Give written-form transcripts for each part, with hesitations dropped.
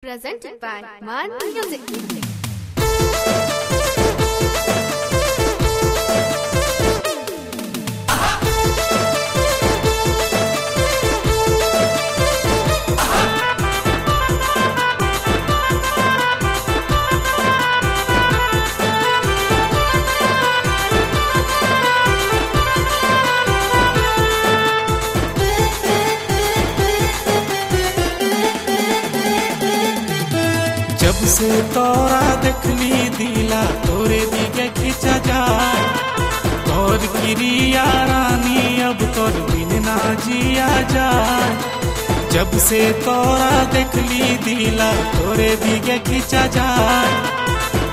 presented by Man Music. जब से तोरा देखली दिला तोरे दिगे खिंचा जाए तोर क्रिया रानी अब तोर बिन ना जिया जाए। जब से तोरा देखली दिला तोरे दिगे खिंचा जाए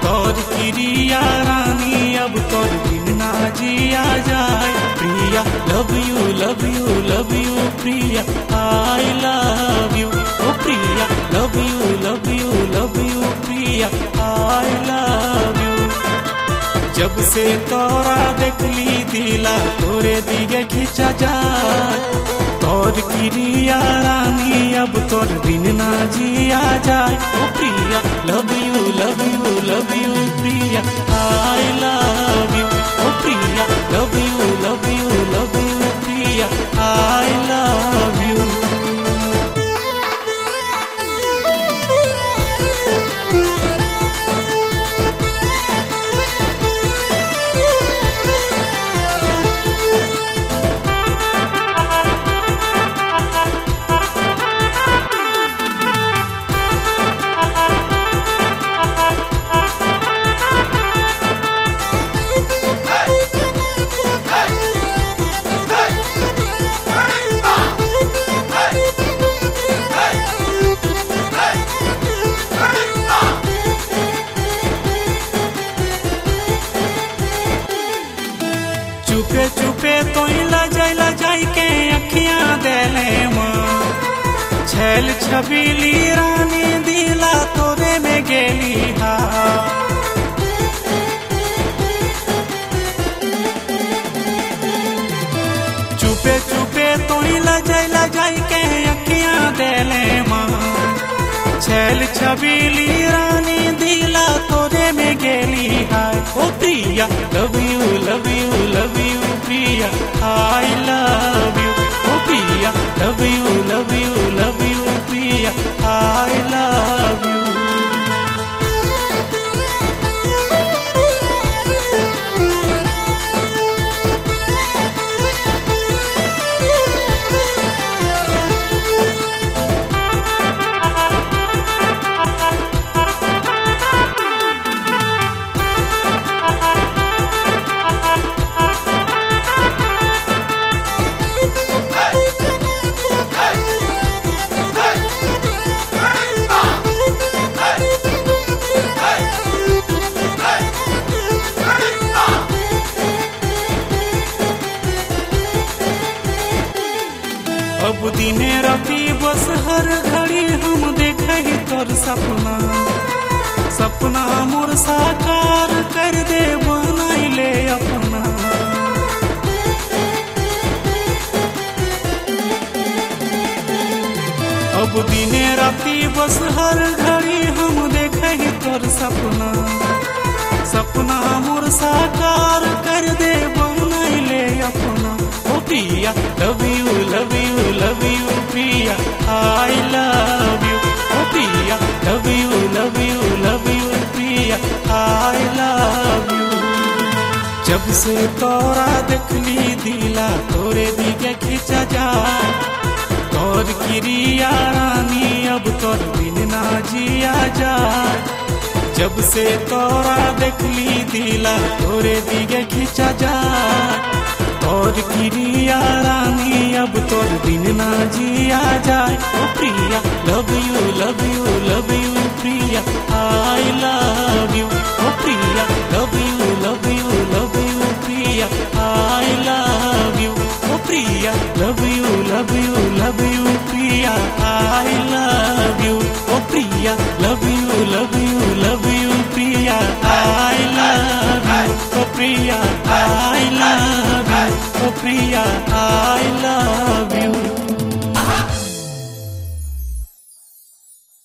तोर क्रिया रानी अब तोर बिन ना जिया जाए। Priya love you love you love you Priya I love you ओ Priya love you love you love you Priya I love you. जब से तोरा देखली दिला तोरे दिगे खिंचा जाए तोर क्रिया रानी अब तोर बिन ना जिया जाए। ओ Priya love you love you love you Priya I love you ओ Priya love you love you love you Priya I love you. चुपे चुपे तो लजाई के अखियां देले मां छैल छबीली रानी दिला तोरे में गेली हा। चुपे चुपे तो लजाई के अखियां देले मां छैल छबीली रानी दिला तोरे में गेली हा। ओ Priya love you love you love you Priya I love you ओ Priya love you love you love you Priya I love you. अब दिने राती बस हर घड़ी हम देखे तोर सपना सपना मोर साकार कर दे बनाई ले अपना। अब दिने राती बस हर घड़ी हम देखे तोर सपना सपना मोर साकार कर दे बनाई ले अपना। ओ Priya love you love you love you Priya I love you ओ Priya love you love you love you Priya I love you. जब से तोरा देखली दिला तोरे दिगे खिंचा जाए तोर क्रिया रानी अब तोर बिन ना जिया जाए। जब से तोरा देखली दिला तोरे दिगे खिंचा जाए तोर क्रिया रानी अब तोर बिन ना जिया जाए। ओ Priya love you love you love you Priya I love you ओ Priya love you love you love you Priya I love you ओ Priya love you love you love you Priya I love you ओ Priya love you love you love you Priya I love you ओ Priya I love you ओ Priya I love you.